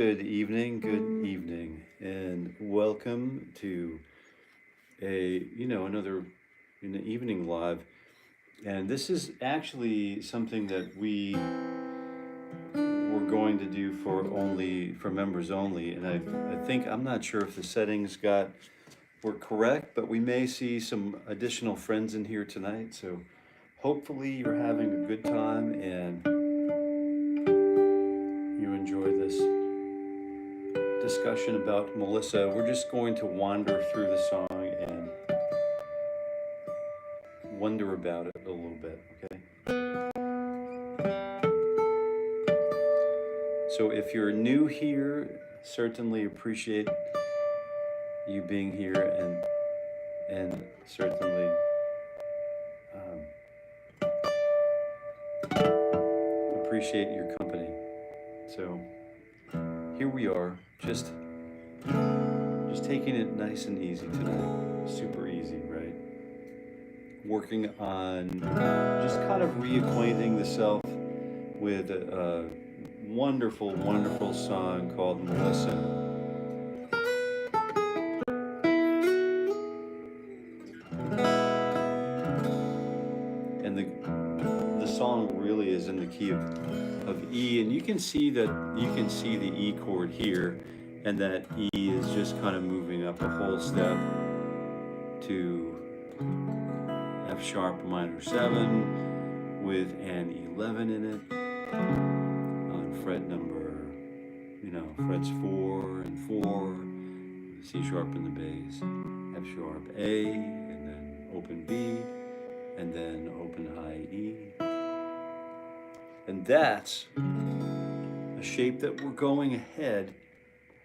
Good evening, and welcome to another in the evening live. And this is actually something that we were going to do for members only. And I think I'm not sure if the settings were correct, but we may see some additional friends in here tonight. So hopefully you're having a good time and you enjoy this discussion about Melissa. We're just going to wander through the song and wonder about it a little bit, okay? So if you're new here, certainly appreciate you being here and certainly appreciate your company. So here we are, just taking it nice and easy tonight. Super easy, right? Working on just kind of reacquainting the self with a wonderful, wonderful song called Melissa. And the song really is in the key of E, and you can see the E chord here, and that E is just kind of moving up a whole step to F sharp minor 7 with an 11 in it on fret number, frets 4 and 4, C sharp in the bass, F sharp A, and then open B, and then open high E. And that's a shape that we're going ahead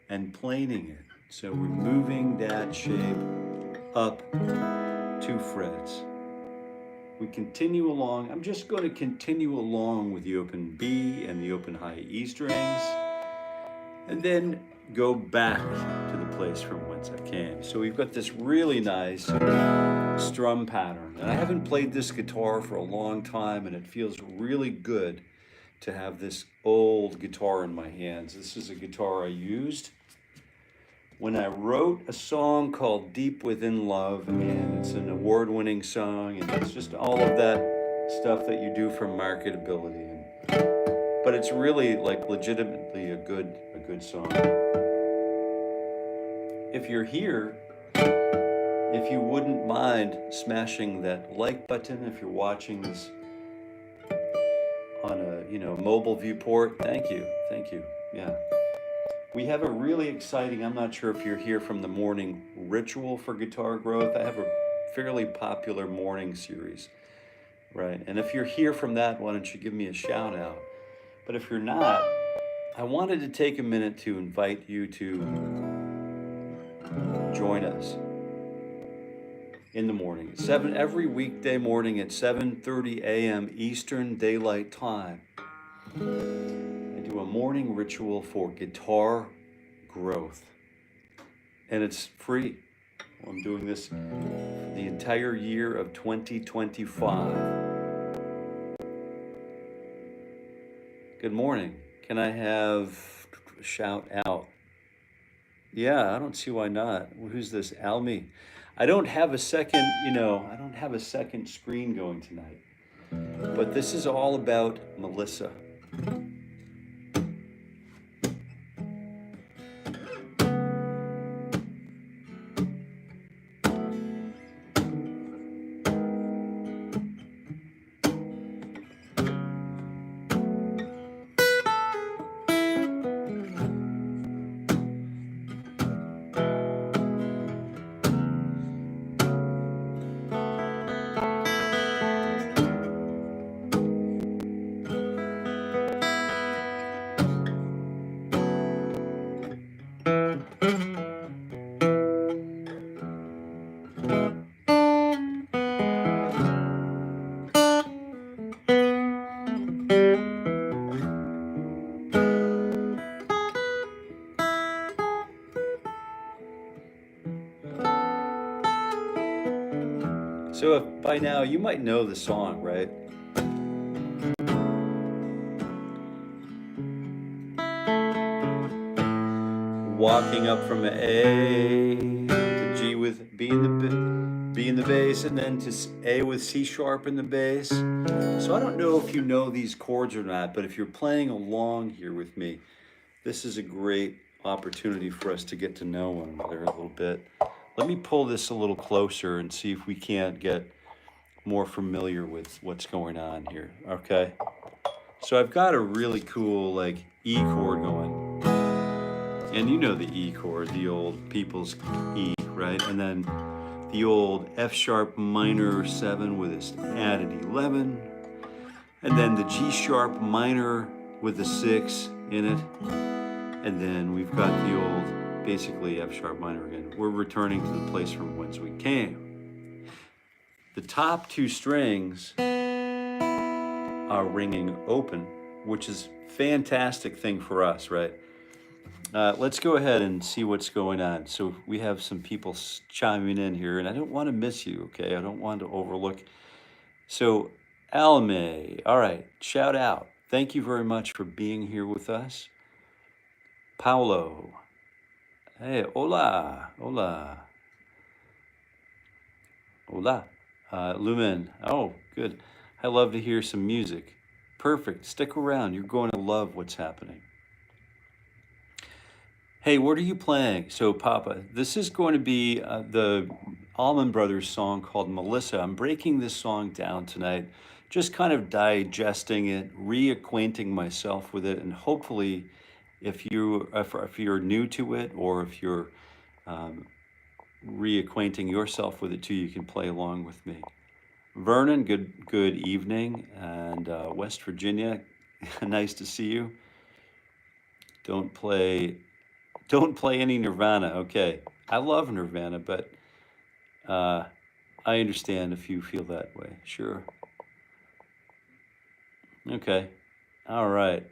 and planing it. So we're moving that shape up 2 frets. We continue along. I'm just going to continue along with the open B and the open high E strings, and then go back to the place from whence I came. So we've got this really nice strum pattern. And I haven't played this guitar for a long time, and it feels really good to have this old guitar in my hands. This is a guitar I used when I wrote a song called Deep Within Love, and it's an award-winning song, and it's just all of that stuff that you do for marketability. But it's really like legitimately a good song. If you're here, if you wouldn't mind smashing that like button, if you're watching this on a mobile viewport, thank you, yeah. We have a really exciting, I'm not sure if you're here from the morning ritual for guitar growth. I have a fairly popular morning series, right? And if you're here from that, why don't you give me a shout out? But if you're not, I wanted to take a minute to invite you to join us in the morning, every weekday morning at 7:30 a.m. Eastern Daylight Time. I do a morning ritual for guitar growth, and it's free. I'm doing this the entire year of 2025. Good morning. Can I have a shout out? Yeah, I don't see why not. Who's this? Almi. I don't have a second screen going tonight. But this is all about Melissa. So if by now you might know the song, right? walking up from A to G with B in the bass, and then to A with C sharp in the bass. So I don't know if you know these chords or not, but if you're playing along here with me, this is a great opportunity for us to get to know one another a little bit. Let me pull this a little closer and see if we can't get more familiar with what's going on here, okay? So I've got a really cool like E chord going. And you know the E chord, the old people's E, right? And then the old F sharp minor 7 with its added 11. And then the G sharp minor with the 6 in it. And then we've got the old, basically F sharp minor again. We're returning to the place from whence we came. The top two strings are ringing open, which is a fantastic thing for us, right? Let's go ahead and see what's going on. So we have some people chiming in here, and I don't want to miss you, okay? I don't want to overlook. So Alme, all right, shout out. Thank you very much for being here with us. Paulo, hey, hola, hola, hola. Lumen, oh, good. I love to hear some music. Perfect, stick around. You're going to love what's happening. Hey, what are you playing? So, Papa, this is going to be the Allman Brothers song called Melissa. I'm breaking this song down tonight, just kind of digesting it, reacquainting myself with it, and hopefully, if you're new to it or if you're reacquainting yourself with it too, you can play along with me. Vernon, good evening, and West Virginia, nice to see you. Don't play any Nirvana. Okay. I love Nirvana, but I understand if you feel that way. Sure. Okay. All right.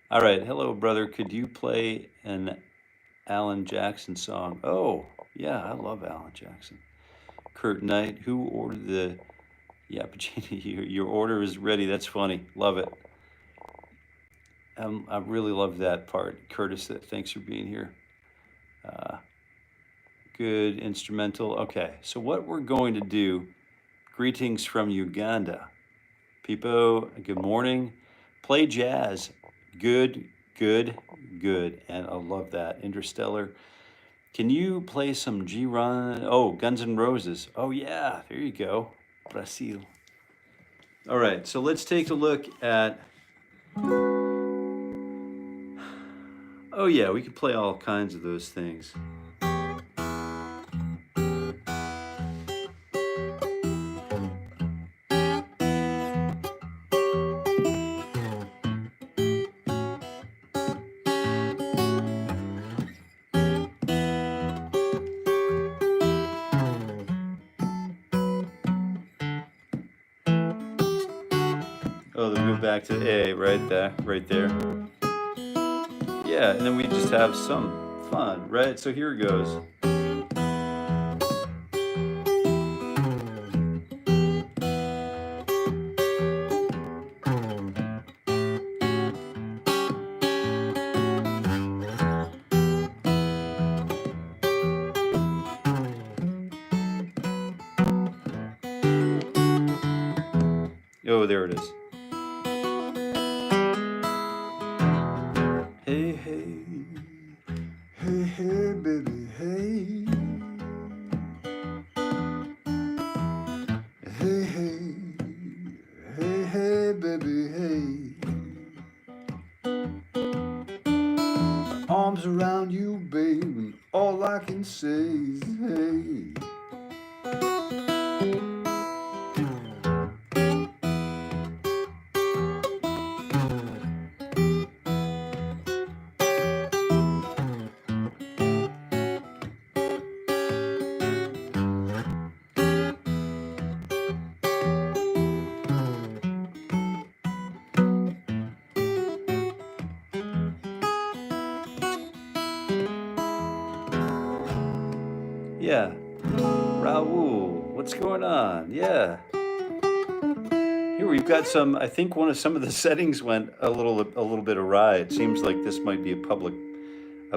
All right. Hello, brother. Could you play an Alan Jackson song? Oh, yeah. I love Alan Jackson. Kurt Knight, who ordered the... Yeah, Pacini, your order is ready. That's funny. Love it. I really love that part. Curtis, thanks for being here. Good instrumental. Okay, so what we're going to do, greetings from Uganda. People, good morning. Play jazz. Good, good, good. And I love that. Interstellar. Can you play some G-Run? Oh, Guns N' Roses. Oh, yeah, there you go. Brazil. All right, so let's take a look at... Oh yeah, we could play all kinds of those things. Oh, then go back to A, right there. Yeah, and then we just have some fun, right? So here it goes. Oh, there it is. Hey, hey, hey, hey, baby, hey. Hey, hey, hey, hey, baby, hey. Arms around you, babe, and all I can say is hey. Yeah, Raul, what's going on? Yeah, here we've got some. I think some of the settings went a little bit awry. It seems like this might be a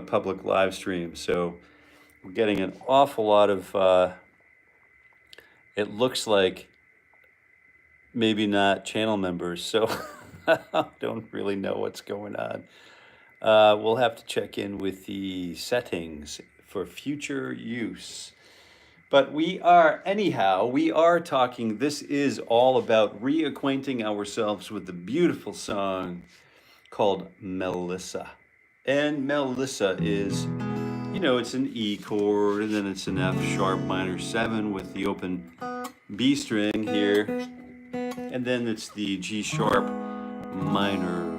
public live stream. So we're getting an awful lot of. It looks like maybe not channel members. So I don't really know what's going on. We'll have to check in with the settings for future use. But we are talking, this is all about reacquainting ourselves with the beautiful song called Melissa. And Melissa is, it's an E chord, and then it's an F sharp minor 7 with the open B string here. And then it's the G sharp minor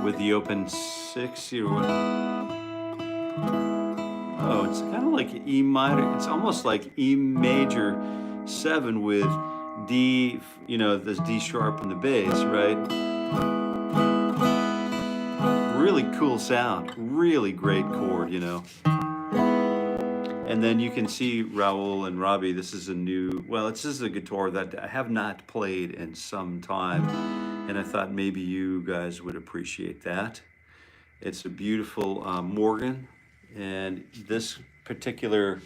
with the open 6 here. Oh, it's kind of like E minor. It's almost like E major 7 with D, this D sharp in the bass, right? Really cool sound. Really great chord, And then you can see Raul and Robbie, this is this is a guitar that I have not played in some time. And I thought maybe you guys would appreciate that. It's a beautiful Morgan. And this particular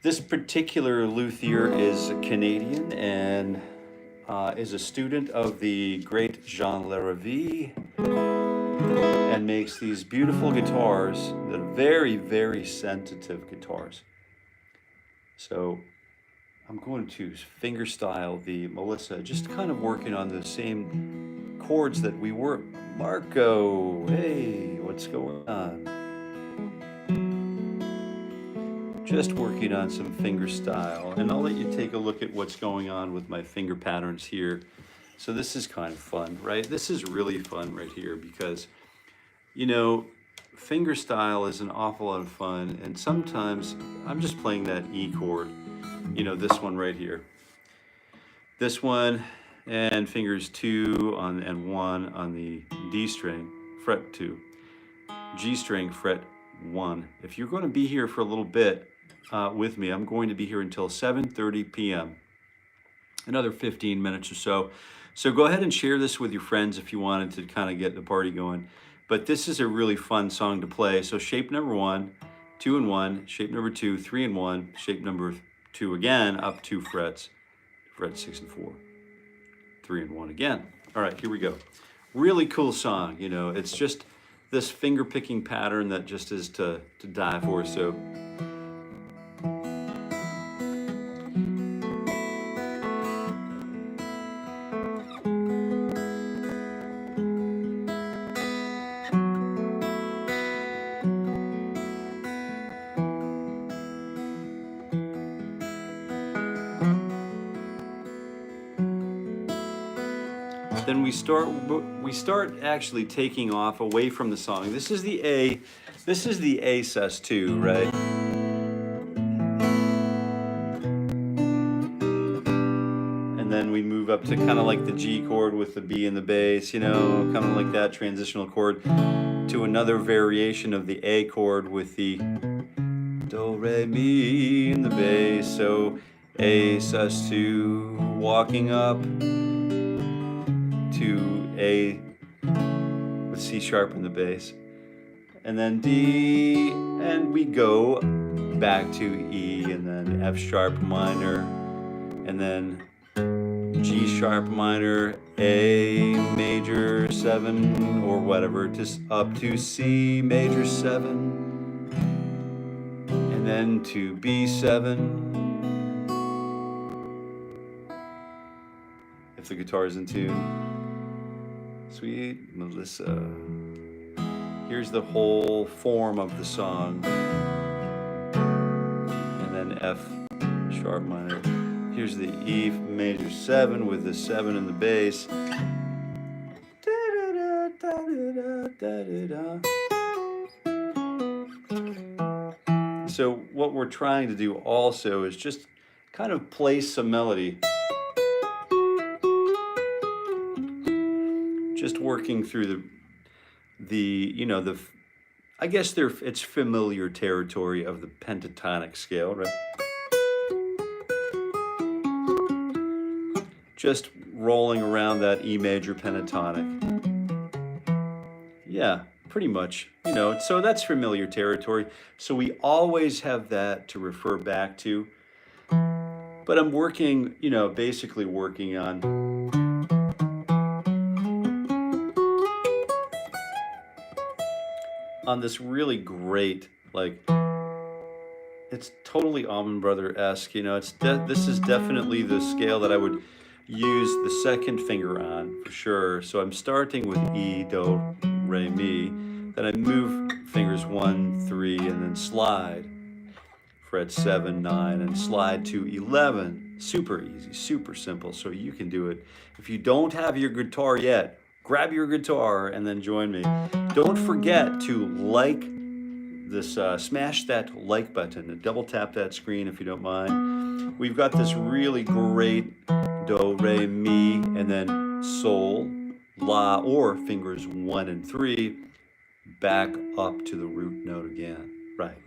luthier is Canadian and is a student of the great Jean Larrivee and makes these beautiful guitars that are very, very sensitive guitars. So I'm going to fingerstyle the Melissa, just kind of working on the same chords that we were. Marco, hey, what's going on? Just working on some fingerstyle, and I'll let you take a look at what's going on with my finger patterns here. So this is kind of fun, right? This is really fun right here because, fingerstyle is an awful lot of fun, and sometimes I'm just playing that E chord, this one right here. This one, and fingers 2 and 1 on the D string, fret 2, G string, fret 1. If you're going to be here for a little bit, with me, I'm going to be here until 7:30 p.m. Another 15 minutes or so. So go ahead and share this with your friends if you wanted to kind of get the party going. But this is a really fun song to play. So shape number 1, 2 and 1, shape number 2, 3 and 1, shape number 2 again, up 2 frets, fret 6 and 4, 3 and 1 again. All right, here we go. Really cool song. It's just this finger picking pattern that just is to die for. So. Then we start actually taking off away from the song. This is the A sus2, right? And then we move up to kind of like the G chord with the B in the bass, kind of like that transitional chord, to another variation of the A chord with the do, re, mi in the bass. So A sus2, walking up to A with C sharp in the bass, and then D, and we go back to E, and then F sharp minor, and then G sharp minor, A major 7 or whatever, just up to C major 7, and then to B7 if the guitar is in tune. Sweet Melissa. Here's the whole form of the song. And then F sharp minor. Here's the E major 7 with the 7 in the bass. So what we're trying to do also is just kind of play some melody. Just working through I guess it's familiar territory of the pentatonic scale, right? just rolling around that E major pentatonic. Yeah, pretty much, you know, so that's familiar territory. So we always have that to refer back to. But I'm working, you know, basically working on this really great, like, it's totally Allman Brother-esque, you know, this is definitely the scale that I would use the second finger on for sure. So I'm starting with E, Do, Re, Mi, then I move fingers 1, 3, and then slide, fret 7, 9, and slide to 11. Super easy, super simple, so you can do it. If you don't have your guitar yet, grab your guitar and then join me. Don't forget to like this, smash that like button and double tap that screen if you don't mind. We've got this really great Do, Re, Mi, and then Sol, La, or fingers 1 and 3, back up to the root note again. Right.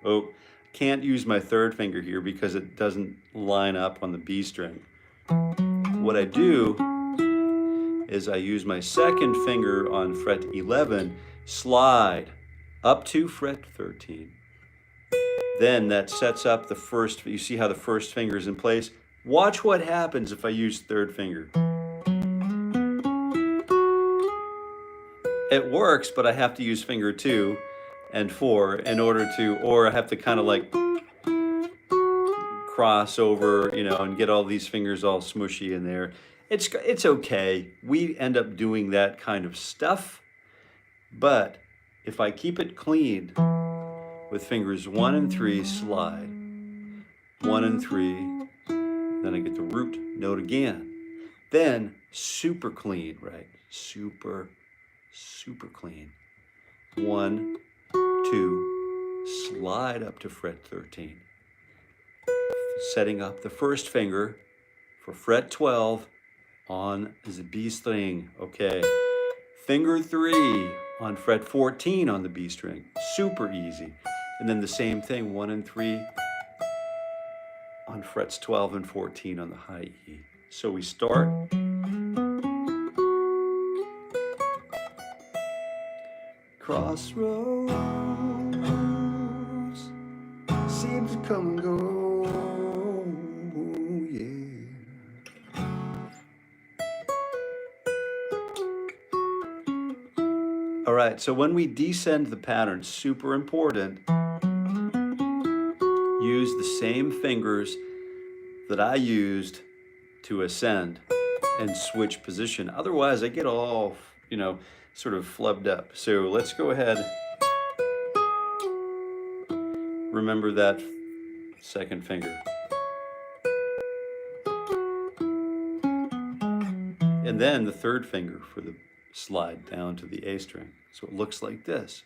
Oh, can't use my third finger here because it doesn't line up on the B string. What I do is I use my second finger on fret 11, slide up to fret 13. Then that sets up the first, you see how the first finger is in place? Watch what happens if I use third finger. It works, but I have to use finger 2 and 4 in order to, or I have to kind of like cross over, you know, and get all these fingers all smushy in there. It's okay. We end up doing that kind of stuff. But if I keep it clean with fingers 1 and 3, slide, 1 and 3, then I get the root note again. Then super clean, right? Super clean. 1, 2, slide up to fret 13. Setting up the first finger for fret 12 on the B string, okay. Finger 3 on fret 14 on the B string, super easy. And then the same thing, 1 and 3 on frets 12 and 14 on the high E. So we start. Crossroads seem to come and go, yeah. All right, so when we descend the pattern, super important, use the same fingers that I used to ascend and switch position. Otherwise, I get all, you know, sort of flubbed up. So let's go ahead. Remember that second finger. And then the third finger for the slide down to the A string. So it looks like this.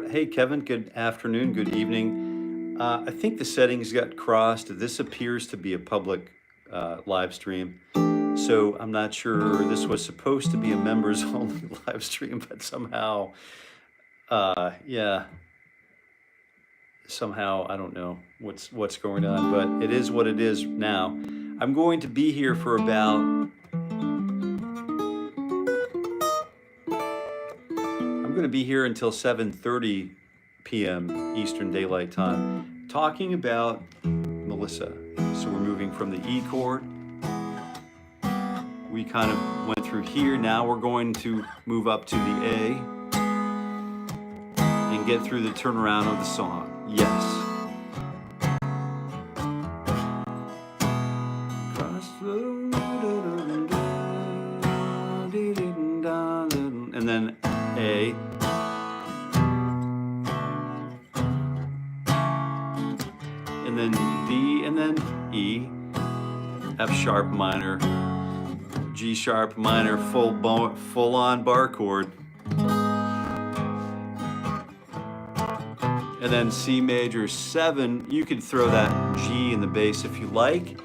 Hey, Kevin, good afternoon, good evening. I think the settings got crossed. This appears to be a public live stream. So I'm not sure, this was supposed to be a members only live stream, but somehow, yeah, somehow, I don't know what's going on, but it is what it is now. I'm going to be here for about, I'm going to be here until 7:30 p.m. Eastern Daylight Time, talking about Melissa. So we're moving from the E chord. We kind of went through here. Now we're going to move up to the A and get through the turnaround of the song. Yes. And then A. And then D, and then E, F sharp minor, G sharp minor, full on bar chord. And then C major 7, you could throw that G in the bass if you like.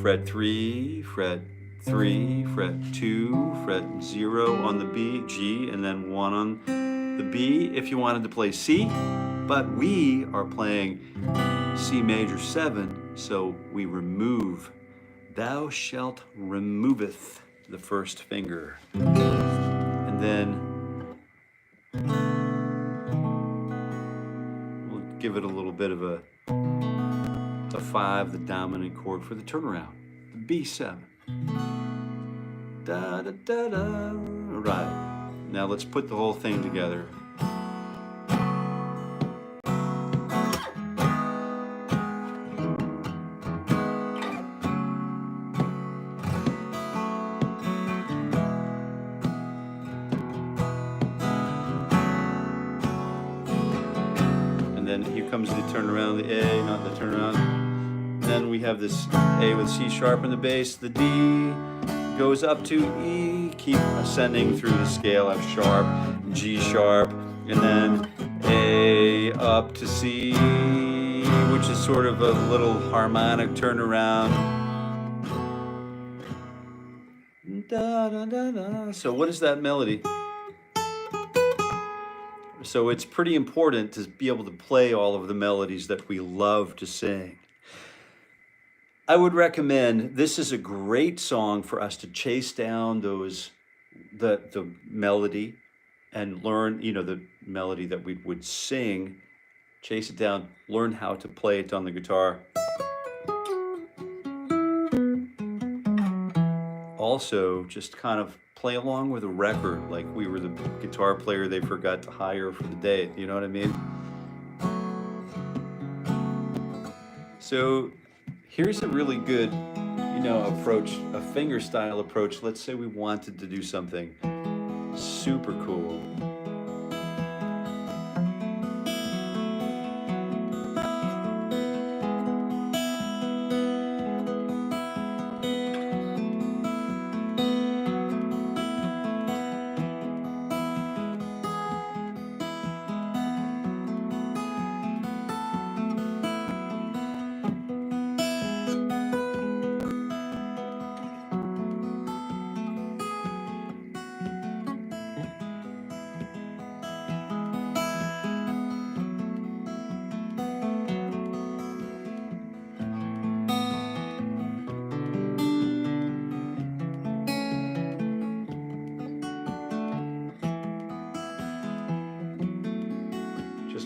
Fret 3, fret 3, fret 2, fret 0 on the B, G, and then 1 on the B if you wanted to play C. But we are playing C major 7, so we remove. Thou shalt removeth the first finger. And then we'll give it a little bit of a 5, the dominant chord for the turnaround, the B7. Da da da da. All right. Now let's put the whole thing together. And then here comes the turnaround, the A, not the turnaround. Then we have this A with C sharp in the bass, the D goes up to E, keep ascending through the scale, F sharp, G sharp, and then A up to C, which is sort of a little harmonic turnaround. Da, da, da, da. So what is that melody? So it's pretty important to be able to play all of the melodies that we love to sing. I would recommend, this is a great song for us to chase down the melody and learn, the melody that we would sing, chase it down, learn how to play it on the guitar. Also, just kind of play along with a record, like we were the guitar player they forgot to hire for the day, you know what I mean? So here's a really good, approach, a fingerstyle approach. Let's say we wanted to do something super cool.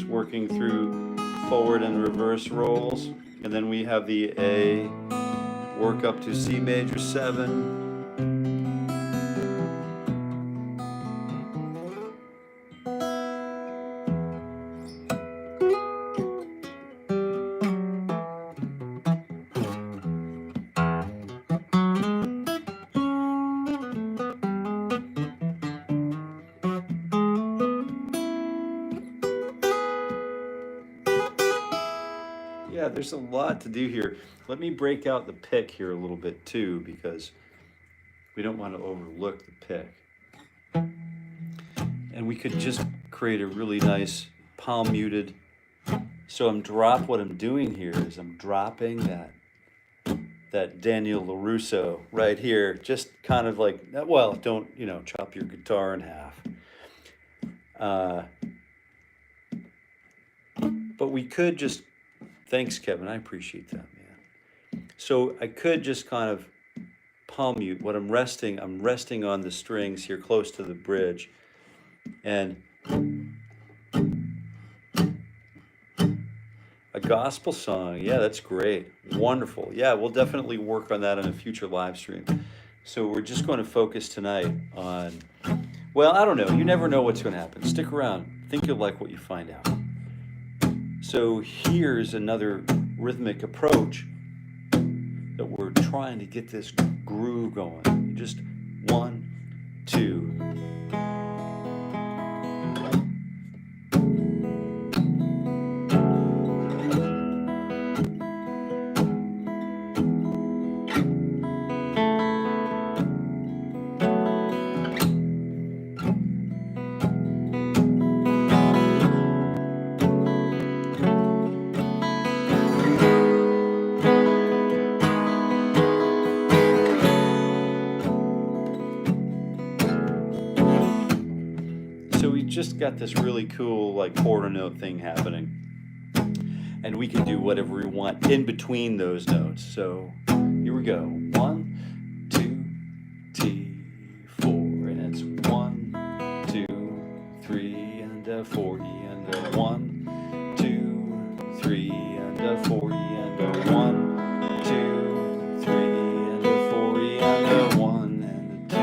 Working through forward and reverse rolls, and then we have the A work up to C major 7. Yeah, there's a lot to do here. Let me break out the pick here a little bit too, because we don't want to overlook the pick. And we could just create a really nice palm muted. So what I'm doing here is I'm dropping that Daniel LaRusso right here, just kind of like, well, don't, chop your guitar in half. But we could just, thanks, Kevin. I appreciate that, man. So I could just kind of palm mute. I'm resting on the strings here close to the bridge. And a gospel song. Yeah, that's great. Wonderful. Yeah, we'll definitely work on that in a future live stream. So we're just going to focus tonight on, well, I don't know. You never know what's going to happen. Stick around. I think you'll like what you find out. So here's another rhythmic approach that we're trying to get this groove going. Just 1, 2. just got this really cool like quarter note thing happening. And we can do whatever we want in between those notes. So here we go. 1, 2, T4, and it's 1, 2, 3, and a 40, and a 1, 2, 3, and a 40, and a 1, 2, 3, and a 40, and a 1, and a 2.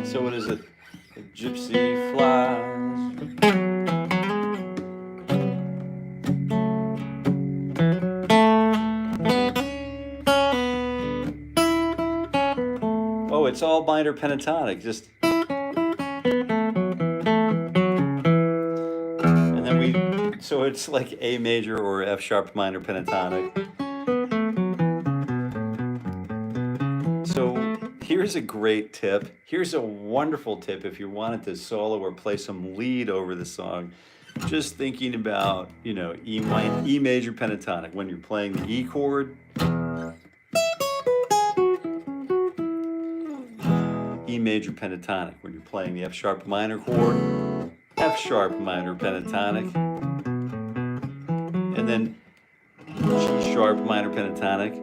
So what is it? A gypsy flies. Oh, it's all minor pentatonic. Just and then so it's like A major or F sharp minor pentatonic. So here's a great tip. Here's a wonderful tip if you wanted to solo or play some lead over the song. Just thinking about, E major pentatonic when you're playing the E chord. E major pentatonic when you're playing the F sharp minor chord. F sharp minor pentatonic. And then G sharp minor pentatonic.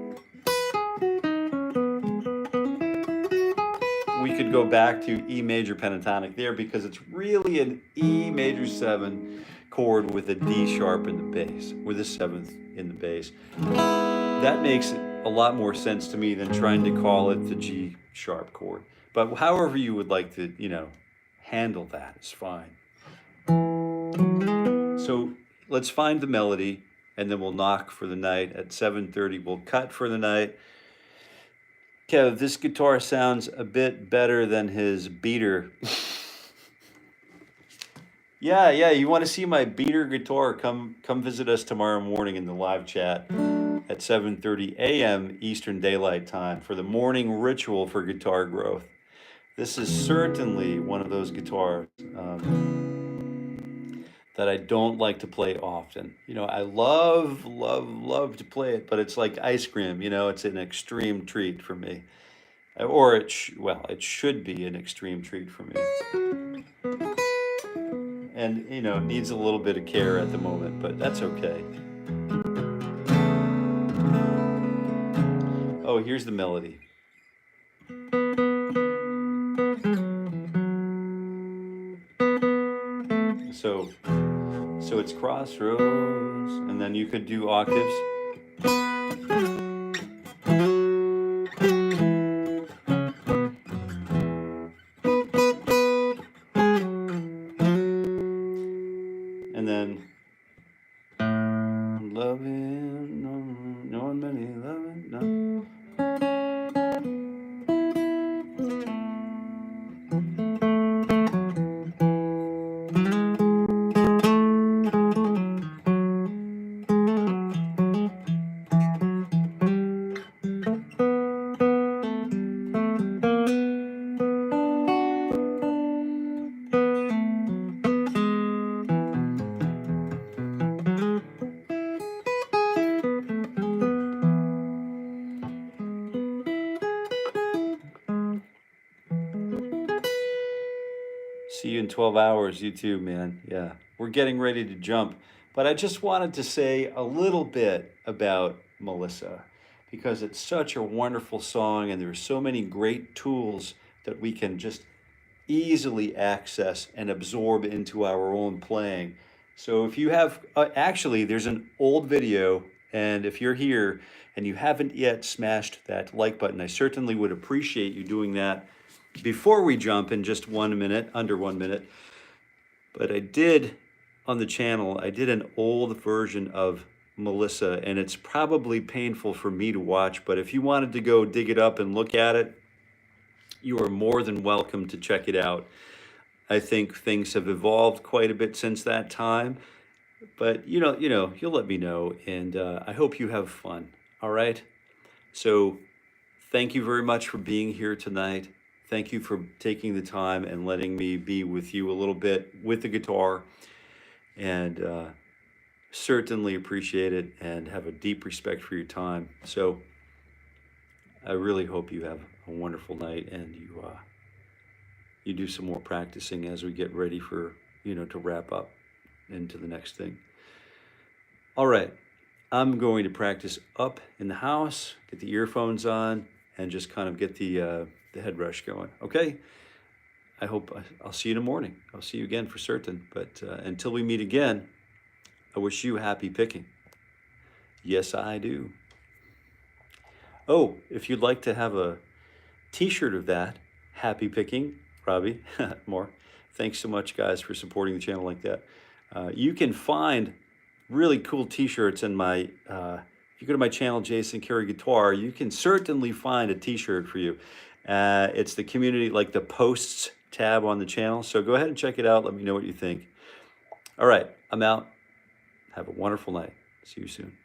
We could go back to E major pentatonic there because it's really an E major 7 chord with a D sharp in the bass, with a 7th in the bass. That makes a lot more sense to me than trying to call it the G sharp chord. But however you would like to, handle that is fine. So let's find the melody and then we'll knock for the night. At 7:30, we'll cut for the night. Kev, this guitar sounds a bit better than his beater. Yeah, you want to see my beater guitar? Come visit us tomorrow morning in the live chat at 7:30 a.m. Eastern Daylight Time for the morning ritual for guitar growth. This is certainly one of those guitars that I don't like to play often. I love to play it, but it's like ice cream, it's an extreme treat for me. Or it should be an extreme treat for me. And, it needs a little bit of care at the moment, but that's okay. Oh, here's the melody. So it's crossroads, and then you could do octaves. And then loving, no one many loving, no. See you in 12 hours, you too, man. Yeah, we're getting ready to jump. But I just wanted to say a little bit about Melissa because it's such a wonderful song and there's so many great tools that we can just easily access and absorb into our own playing. So if you have, actually, there's an old video, and if you're here and you haven't yet smashed that like button, I certainly would appreciate you doing that before we jump in just 1 minute, under 1 minute. But I did, on the channel, I did an old version of Melissa, and it's probably painful for me to watch, but if you wanted to go dig it up and look at it, you are more than welcome to check it out. I think things have evolved quite a bit since that time. But you'll let me know, and I hope you have fun. All right. So thank you very much for being here tonight. Thank you for taking the time and letting me be with you a little bit with the guitar, and certainly appreciate it and have a deep respect for your time. So I really hope you have a wonderful night, and you do some more practicing as we get ready for to wrap up into the next thing. All right, I'm going to practice up in the house, get the earphones on, and just kind of get the head rush going. Okay. I'll see you in the morning. I'll see you again for certain. But until we meet again, I wish you happy picking. Yes, I do. Oh, if you'd like to have a t-shirt of that, happy picking, Robbie, more. Thanks so much, guys, for supporting the channel like that. You can find really cool t-shirts in my, if you go to my channel, Jason Carey Guitar, you can certainly find a t-shirt for you. It's the community, like the posts tab on the channel. So go ahead and check it out. Let me know what you think. All right, I'm out. Have a wonderful night. See you soon.